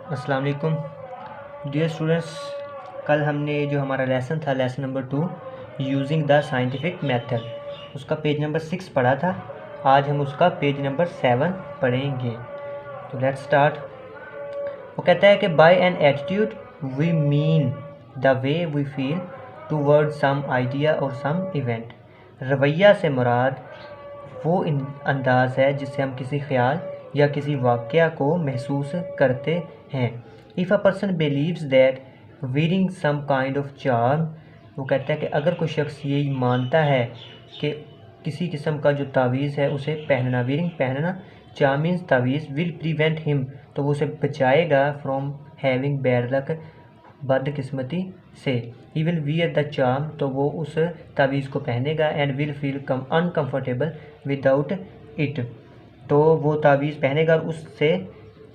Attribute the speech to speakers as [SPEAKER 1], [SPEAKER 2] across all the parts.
[SPEAKER 1] अस्सलाम वालेकुम dear students. कल हमने जो हमारा लेसन था lesson number 2 using the scientific method, उसका पेज नंबर 6 पढ़ा था। आज हम उसका पेज नंबर 7 पढ़ेंगे। तो लेट्स स्टार्ट। वो कहता है कि by an attitude we mean the way we feel toward some idea और सम इवेंट। रवैया से मुराद वो अंदाज़ है जिससे हम किसी ख्याल या किसी वाक़या को महसूस करते हैं। If a person believes that wearing some kind of charm, वो कहता है कि अगर कोई शख्स ये मानता है कि किसी किस्म का जो तावीज़ है उसे पहनना, वीयरिंग पहनना, चार्म मीन्स तावीज़, विल प्रिवेंट हिम, तो वो उसे बचाएगा फ्रॉम हैविंग बैड लक, बदकिस्मती से। He will wear the charm, तो वो उस तावीज़ को पहनेगा, and will feel uncomfortable without it, तो वो तावीज़ पहनेगा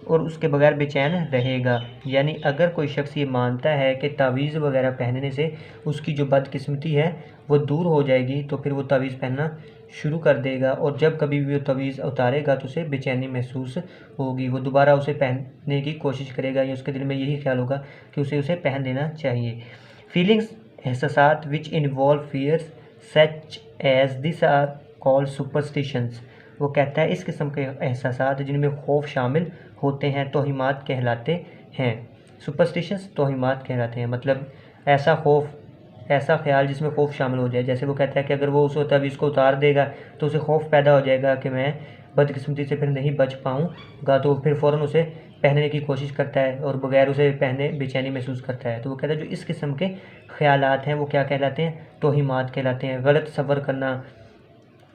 [SPEAKER 1] और उसके बगैर बेचैन रहेगा। यानी अगर कोई शख्स ये मानता है कि तावीज़ वगैरह पहनने से उसकी जो बदकिस्मती है वो दूर हो जाएगी, तो फिर वो तावीज़ पहनना शुरू कर देगा, और जब कभी भी वो तावीज़ उतारेगा तो उसे बेचैनी महसूस होगी, वो दोबारा उसे पहनने की कोशिश करेगा, या उसके दिल में यही ख्याल होगा कि उसे पहन लेना चाहिए। फीलिंग्स, एहसासात which involve fears such as this are called superstitions, वो कहता है इस किस्म के एहसासात जिनमें खौफ शामिल होते हैं तोहिमात कहलाते हैं। सुपरस्टिशंस तोहिमात कहलाते हैं, मतलब ऐसा खौफ, ऐसा ख्याल जिसमें खौफ शामिल हो जाए। जैसे वो कहता है कि अगर वो उस तावीज़ को उतार देगा तो उसे खौफ पैदा हो जाएगा कि मैं बदकिस्मती से फिर नहीं बच पाऊँगा, तो फिर फ़ौरन उसे पहनने की कोशिश करता है और बगैर उसे पहने बेचैनी महसूस करता है। तो वो कहता है जो इस किस्म के ख्यालात हैं वो क्या कहलाते हैं? तोहिमात कहलाते हैं, गलत सफ़र करना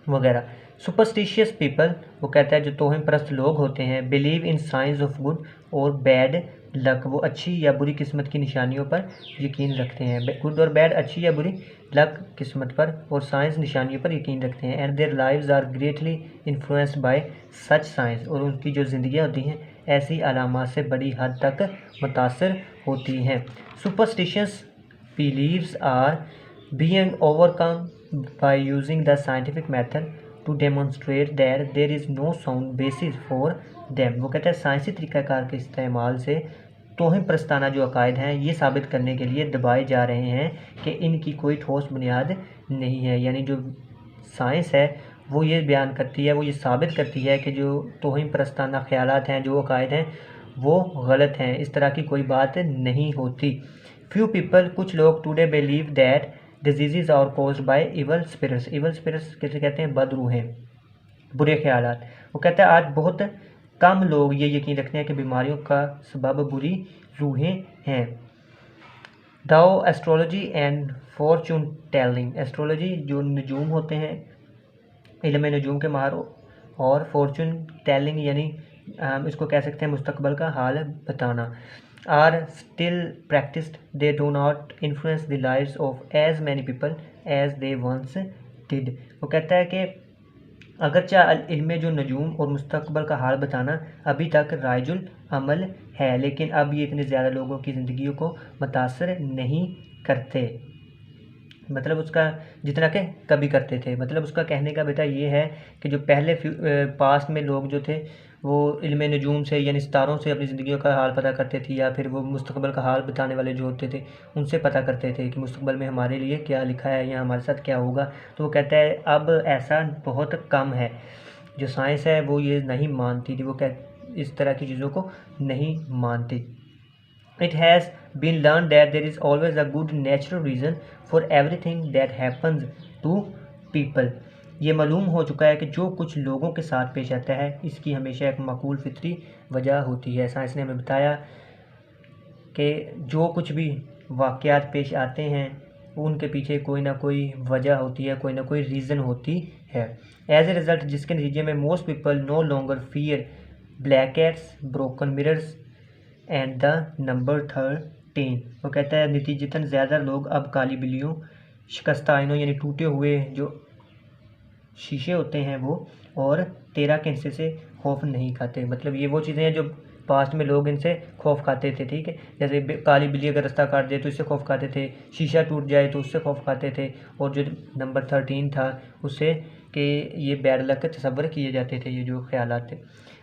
[SPEAKER 1] वगैरह। सुपरस्टिशियस पीपल, वो कहता है जो तोहिम परस्त लोग होते हैं, believe in science of good और बैड लक, वो अच्छी या बुरी किस्मत की निशानियों पर यकीन रखते हैं। गुड और बैड, अच्छी या बुरी, लक किस्मत पर, और साइंस निशानियों पर यकीन रखते हैं। And their lives are greatly influenced by such science, और उनकी जो ज़िंदगियाँ होती हैं ऐसी अलामात से बड़ी हद तक मुतासर होती हैं। Superstitious beliefs are being overcome by using the scientific method to demonstrate that there is no sound basis for them, वो कहता है साइंसी तरीक़ाकार के इस्तेमाल से तोहिम प्रस्ताना जो अकायद हैं ये साबित करने के लिए दबाए जा रहे हैं कि इनकी कोई ठोस बुनियाद नहीं है। यानी जो साइंस है वो ये बयान करती है, वो ये साबित करती है कि जो तोहिम प्रस्ताना ख्यालात हैं, जो अकायद हैं वो गलत हैं, इस तरह की कोई बात नहीं होती। फ्यू पीपल, कुछ लोग, today believe that diseases are caused by evil spirits, evil spirits किसे कहते हैं? बदरूहें, बुरे ख्यालात। वो कहता है आज बहुत कम लोग ये यकीन रखते हैं कि बीमारियों का सबब बुरी रूहें हैं। दाओ astrology and Fortune telling, astrology जो नजूम होते हैं, इल्म नजूम के माहर, और फॉर्चून टेलिंग यानी हम इसको कह सकते हैं मुस्तकबल का हाल बताना, are still practised, they do not influence the lives of as many people as they once did. वो कहता है कि अगरचा इल्म जो नजूम और मुस्तकबल का हाल बताना अभी तक राइजुल अमल है, लेकिन अब ये इतने ज़्यादा लोगों की ज़िंदगियों को मुतासर नहीं करते, मतलब उसका जितना कि कभी करते थे। मतलब उसका कहने का बेटा ये है कि जो पहले पास्ट में लोग जो थे वो इल्म नजूम से यानी सितारों से अपनी ज़िंदगियों का हाल पता करते थे, या फिर वो मुस्तकबिल का हाल बताने वाले जो होते थे उनसे पता करते थे कि मुस्तकबिल में हमारे लिए क्या लिखा है या हमारे साथ क्या होगा। तो वो कहता है अब ऐसा बहुत कम है, जो साइंस है वो ये नहीं मानती थी, वो इस तरह की चीज़ों को नहीं मानती। It has been learned that there is always a good natural reason for everything that happens to people. ये मालूम हो चुका है कि जो कुछ लोगों के साथ पेश आता है इसकी हमेशा एक माकूल फितरी वजह होती है। साइंस ने हमें बताया कि जो कुछ भी वाक़यात पेश आते हैं उनके पीछे कोई ना कोई वजह होती है, कोई ना कोई रीज़न होती है। एज ए रिज़ल्ट, जिसके नतीजे में most people know longer fear black cats, broken mirrors and the number 13, वो कहता है नतीजतन ज़्यादा लोग अब काली बिल्लियों, शिकस्ता आइनों यानी टूटे हुए जो शीशे होते हैं वो, और 13 के हिस्से से खौफ नहीं खाते। मतलब ये वो चीज़ें हैं जो पास्ट में लोग इनसे खौफ खाते थे, ठीक है। जैसे काली बिल्ली अगर रास्ता काट दे तो इससे खौफ खाते थे, शीशा टूट जाए तो उससे खौफ खाते थे, और जो नंबर 13 था उससे कि ये बैड लक के तस्वर किए जाते थे, ये जो ख्यालात थे।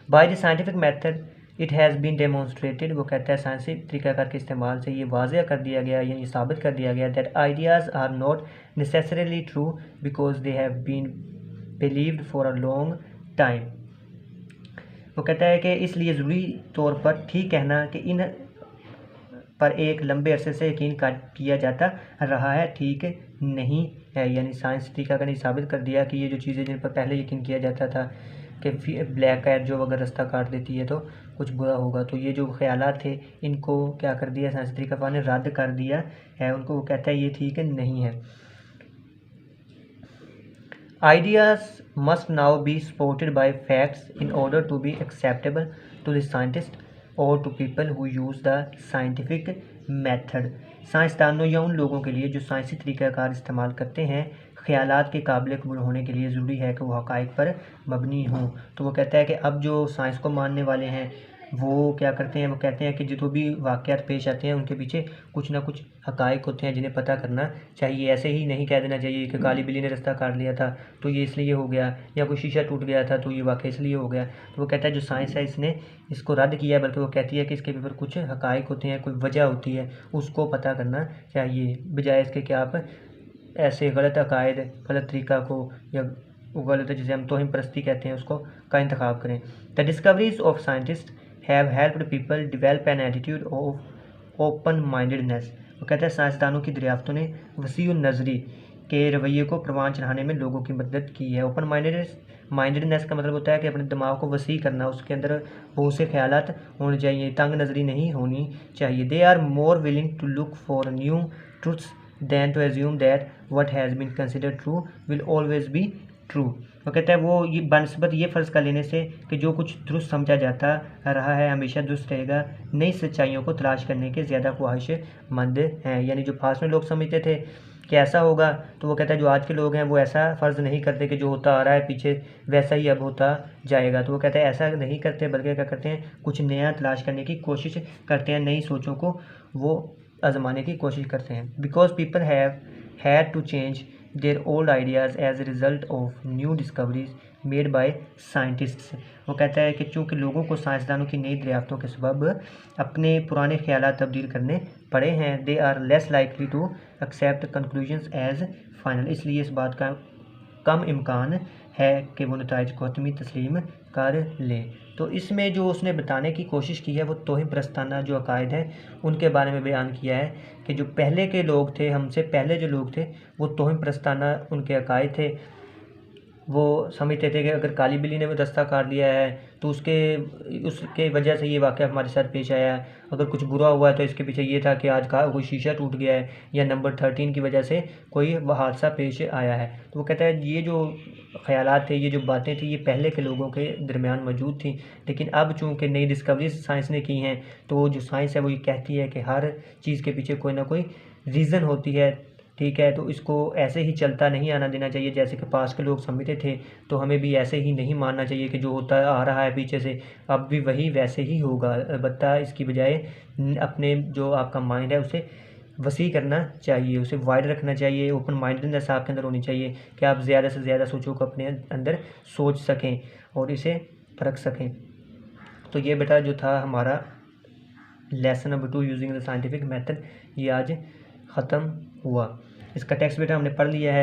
[SPEAKER 1] By the scientific method it has been demonstrated, वो कहता है साइंसी तरीक़ाकार के इस्तेमाल से ये वाज़ह कर दिया गया, यानी साबित कर दिया गया that ideas are not necessarily true because they have been believed for a long time. वो कहता है कि इसलिए ज़रूरी तौर पर ठीक कहना कि इन पर एक लंबे अरसे से यकीन किया जाता रहा है ठीक नहीं है, यानी साइंस तरीक़ाकार ने साबित कर दिया कि ये जो चीज़ें जिन पर पहले यकीन किया जाता था कि ब्लैक कैट जो अगर रास्ता काट देती है तो कुछ बुरा होगा, तो ये जो ख्यालात थे इनको क्या कर दिया साइंस तरीक़ाकार ने रद्द कर दिया है उनको। वो कहता है ये ठीक नहीं है। Ideas must now be supported by facts in order to be acceptable to the scientist or to people who use the scientific method। साइंसदानों या उन लोगों के लिए जो साइंसी तरीक़ाकार इस्तेमाल करते हैं ख़यालात के काबिल कबूल होने के लिए ज़रूरी है कि वो हक़ाइक़ पर मबनी हों। तो वो कहता है कि अब जो साइंस को मानने वाले हैं वो क्या करते हैं, वो कहते हैं कि जो भी वाक़यात पेश आते हैं उनके पीछे कुछ ना कुछ हक़ाइक़ होते हैं जिन्हें पता करना चाहिए। ऐसे ही नहीं कह देना चाहिए कि काली बिल्ली ने रास्ता काट लिया था तो ये इसलिए हो गया, या कोई शीशा टूट गया था तो ये वाक़या इसलिए हो गया। तो वो कहता है जो साइंस है इसने इसको रद्द किया है, बल्कि वो कहती है कि इसके ऊपर कुछ हक़ाइक़ होते हैं, कोई वजह होती है, उसको पता करना चाहिए, बजाय इसके कि आप ऐसे गलत अकायद, गलत तरीक़ा को या गलत जिसे हम तौहीन परस्ती कहते हैं उसको का इंतखाब करें। The discoveries of scientist have helped people develop an attitude of open mindedness. वो कहता है साइंसदानों की दरियाफ्तों ने वसी नज़री के रवैये को प्रवान चढ़ाने में लोगों की मदद की है। ओपन माइंडेडनेस का मतलब होता है कि अपने दिमाग को वसी करना, उसके अंदर बहुत से ख्यालात होने चाहिए, तंग नज़री नहीं होनी चाहिए। They are more willing to look for new truths than to assume that what has been considered true will always be true. वो कहता है वो ये बनस्बत ये फ़र्ज़ कर लेने से कि जो कुछ दुरुस्त समझा जाता रहा है हमेशा दुरुस्त रहेगा, नई सच्चाइयों को तलाश करने के ज़्यादा ख्वाहिशमंद हैं। यानी जो पास में लोग समझते थे कि ऐसा होगा, तो वो कहता है जो आज के लोग हैं वो ऐसा फ़र्ज़ नहीं करते कि जो होता आ रहा है पीछे वैसा ही अब होता जाएगा। तो वो कहता है ऐसा नहीं करते, बल्कि क्या करते हैं कुछ नया तलाश करने की कोशिश करते हैं, नई सोचों को वो आजमाने की कोशिश करते हैं। Because people have had to change their old ideas as a result of new discoveries made by scientists। वो कहता है कि चूँकि लोगों को साइंसदानों की नई दरियाफ्तों के सबब अपने पुराने ख्यालात तब्दील करने पड़े हैं, they are less likely to accept conclusions as final, इसलिए इस बात का कम इम्कान है कि वो नताइज को हतमी तस्लीम कर लें। तो इसमें जो उसने बताने की कोशिश की है वो तौहीन परस्ताना जो अकायद हैं उनके बारे में बयान किया है कि जो पहले के लोग थे, हमसे पहले जो लोग थे वो तौहीन परस्ताना उनके अकायद थे। वो समझते थे कि अगर काली बिल्ली ने रास्ता काट लिया है तो उसके वजह से ये वाक़या हमारे साथ पेश आया है, अगर कुछ बुरा हुआ है तो इसके पीछे ये था कि आज का कोई शीशा टूट गया है या नंबर 13 की वजह से कोई हादसा पेश आया है। तो वो कहता है ये जो ख़यालात थे, ये जो बातें थी, ये पहले के लोगों के दरमियान मौजूद थी, लेकिन अब चूँकि नई डिस्कवरीज साइंस ने की हैं तो जो साइंस है वो ये कहती है कि हर चीज़ के पीछे कोई ना कोई रीज़न होती है, ठीक है। तो इसको ऐसे ही चलता नहीं आना देना चाहिए जैसे कि पास के लोग समझते थे, तो हमें भी ऐसे ही नहीं मानना चाहिए कि जो होता आ रहा है पीछे से अब भी वही वैसे ही होगा। अलबत्ता इसकी बजाय अपने जो आपका माइंड है उसे वसी करना चाहिए, उसे वाइड रखना चाहिए, ओपन माइंडेडनेस आपके अंदर होनी चाहिए कि आप ज़्यादा से ज़्यादा सोचों को अपने अंदर सोच सकें और इसे परख सकें। तो ये बेटा जो था हमारा lesson number 2 using the scientific method, ये आज ख़त्म हुआ। इसका टेक्स्ट बेटा हमने पढ़ लिया है।